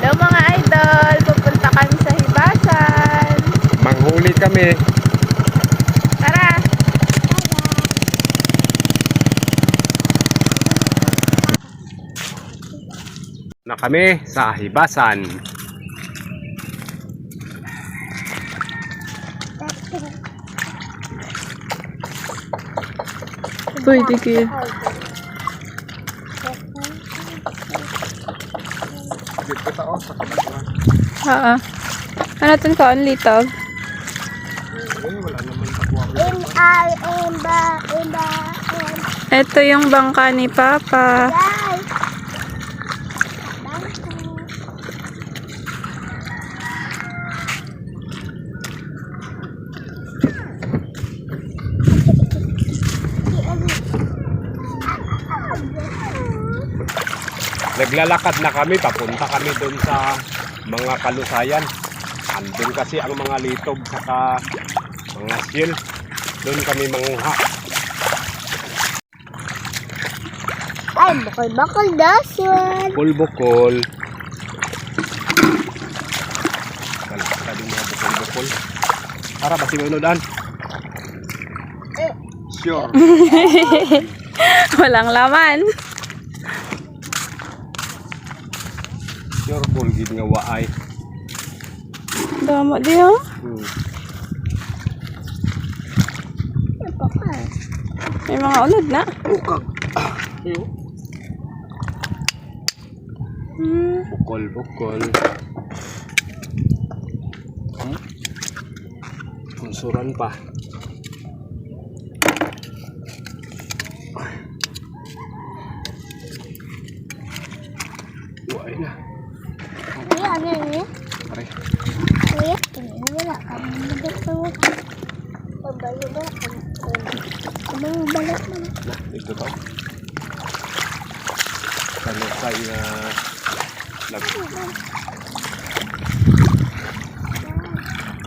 Hello mga idol, pupunta kami sa Hibasan. Manghuli kami. Tara! Na kami sa Hibasan. Uy, tigil. Dito tao sa kabatuan. Oo. Ano itong kaon litaw? Wala naman kakuha. Ito yung bangka ni Papa. Naglalakad na kami, papunta kami doon sa mga kalusayan. Andun kasi ang mga litob saka mga seal. Doon kami manguha. Ay, bakal-bakal dasan. Bukol-bukol. Kalakad din mga bukol-bukol. Para ba si Maynodaan? Sure. Walang laman. Sure ball gid nga waay. Damo di oh. May mga ulod na. Bukag. Bukol-bukol. Kunsuran pa. Waay na. Ano yan? Pare. Kuya, wala kami dito. Pabalo ba? Balik mo. Nah, ito to. Kalusay na labi.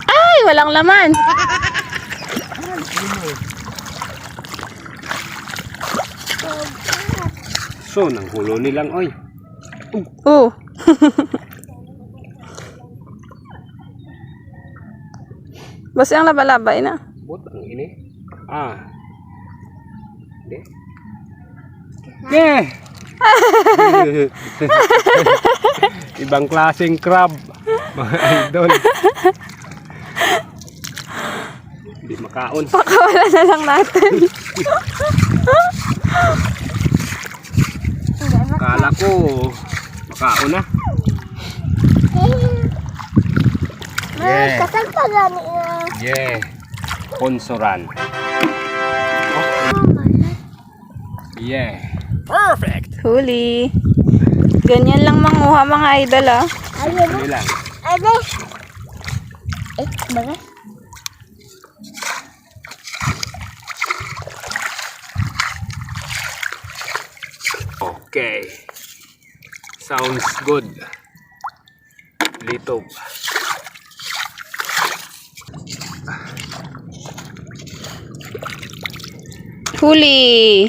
Ay, walang laman. So, nang hulo nilang oy. Oh. Basta ang laba-labay na. Bot ang ini. Ah. Di. Yeah. Ibang klaseng crab. Mga idol. Hindi makaon. Pakawala na lang natin. Kala ko makaon na. Ay, kasal pa gani na. Yeah. Konsoran. Yeah. Perfect. Huli. Ganyan lang manguha mga idol ah. Ayun. Hindi lang. Ade. Baga. Okay. Sounds good. Litob. Huli.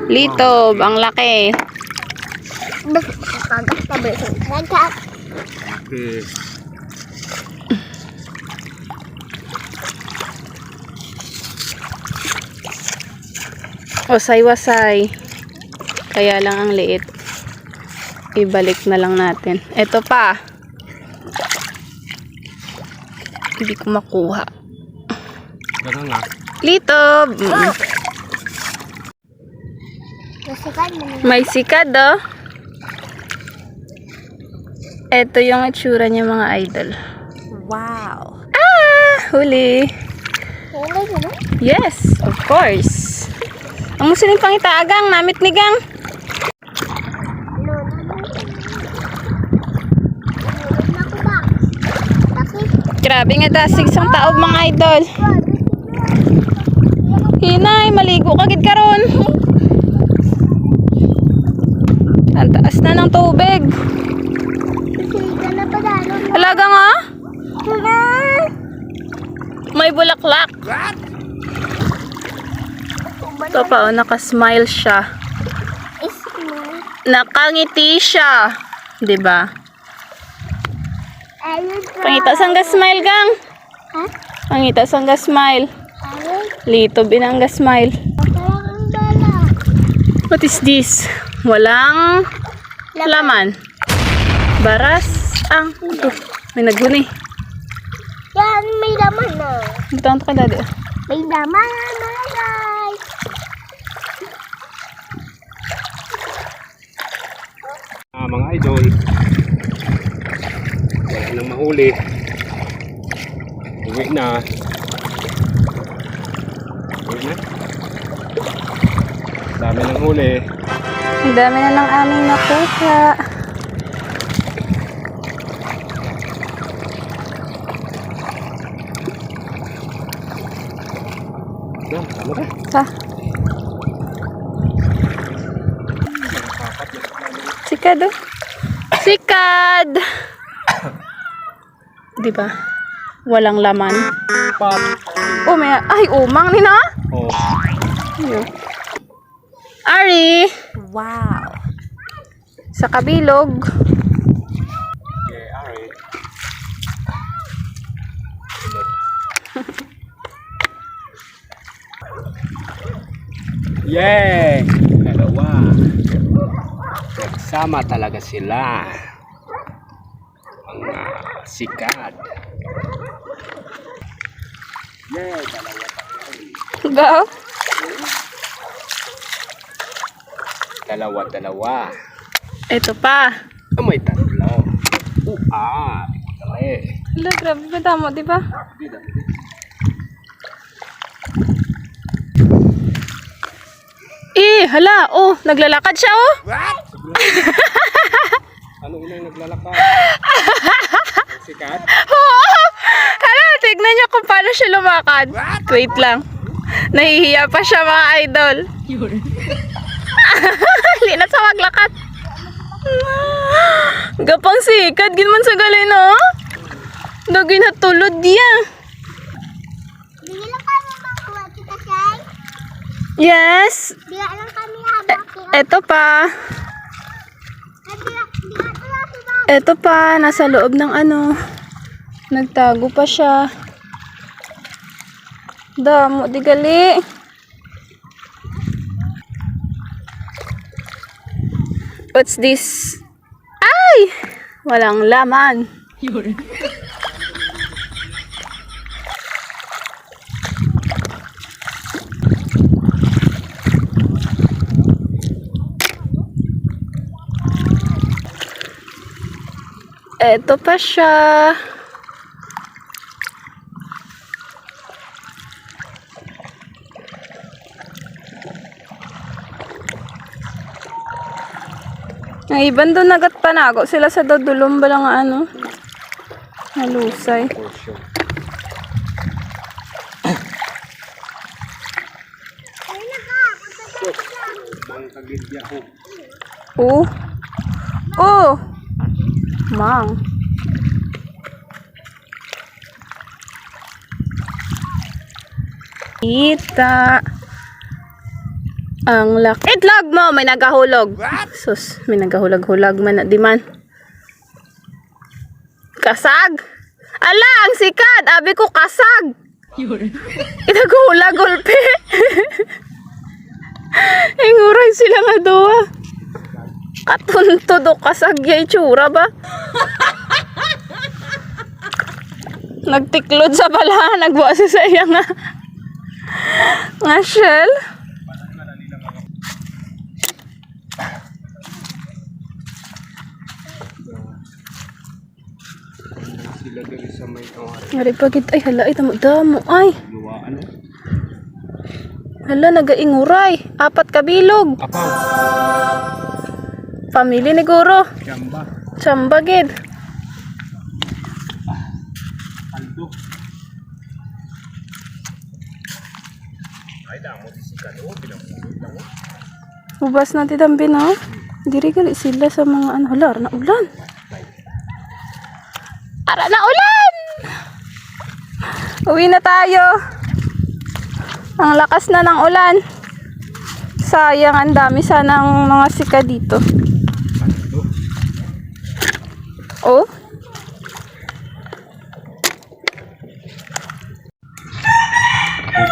Litob, ang laki. Kagak tabi sa kagak. Okay. Wasay-wasay. Kaya lang ang liit. Ibalik na lang natin. Ito pa. Hindi ko makuha. Ganun nga. Litob. Nasikan mo. May sikad oh. Ito yung itsura niya mga idol. Wow. Ah! Huli. Hindi mo. Yes, of course. Ang musuling pangitaagang, namit ni gang. Grabe nga dasig sang taob mga idol. Hinay, maligo kagid karon. Ang taas na ng tubig. Alaga nga? May bulaklak. Ito pa oh, nakasmile siya. Nakangiti siya. 'Di ba? Ayun pa. Pangita sang smile gang. Ha? Pangita sang smile. Ayun. Lito binang smile. Parang ang bala. What is this? Walang laman. Baras ang may naghuni. Yan, may laman na. Butang to kay daddy. May laman na mga guys. Mga idol, wala nang mahuli. Uwi na. Uwi na. Dami ng huli. Ang dami na ng aming nakuha. Yan, tama ba? Ha? Sikad oh. Sikad! Di ba? Walang laman. Pat. Oh, may... Ay, umang ni na! Oh. Ayun. Ari! Wow. Sa kabilog. Yeah, alright. Yay! Dalawa. Nagsama talaga sila. Mga sikat. Yay! Dalawa. Go! Dalawa. Ito pa. Ah, may tatlo. Dali. Hala, grabe ba tama, di ba? Hala, oh, naglalakad siya, oh. Ano unang naglalakad? Sikat? Oo! Hala, tignan niyo kung paano siya lumakad. Wait lang. Nahihiya pa siya, mga idol. Linat sa maglakad. Gapang sikat, ginman sa gali, no? Dagi na tulod diya. Bigyan lang kami makuha kita, Shay. Yes. Bigyan lang kami habang Ito pa. Ito pa, nasa loob ng ano. Nagtago pa siya. Damo, di gali. What's this? Ay! Walang laman. Eto pa siya. Ay, iban doon nagat panago sila sa dodulong ba lang ano? Halusay. Portion. Mang kagilya ko. Oh. Oh. Mang. Kita. Ang laki. Itlog mo, may nagahulog. Sus, may nagahulog-hulag man na di man. Kasag. Ala, ang sikat. Abi ko kasag. Inaguhulag gulpe. Inguray sila nga doa. Katunto do kasag yay tsura ba? Nagtiklod sa bala, nagbuasa sa iya nga. Nga shell. Sila diri sa may kawari. Ngari pagit ay hala ay damo ay. Luwaan. Hala nagainguray. 4 kabilog. Apaw. Pamili ni Guro. Gamba. Chamba gid. Aldo. Ay, damo di sikat. Oh, pinapulot lang. Ubas na ti dambi na. Diri gali sila sa mga ano. Hala, ara na ulan. Ara na ulan! Uwi na tayo. Ang lakas na ng ulan. Sayang, ang dami sanang mga sika dito. Oh.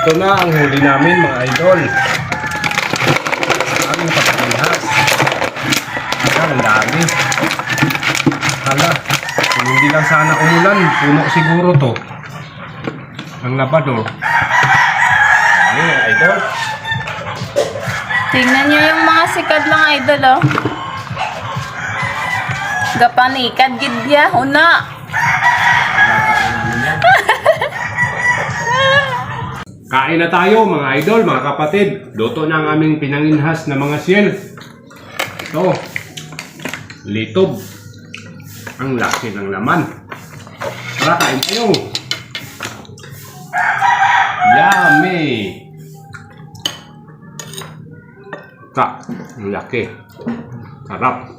Ito na ang huli namin mga idol. Aming pagpilhas. Ang dami. Hala, kung hindi lang sana umulan, puno siguro to. Ang labador. Ano mga idol? Tingnan nyo yung mga sikat mga idol, oh. Gapanikad gidya, una. Kain na tayo mga idol, mga kapatid. Luto na ang aming pinanginhas na mga siyel. Ito, litob. Ang laki ng laman. Tara, kain tayo. Yummy! Ang laki. Sarap.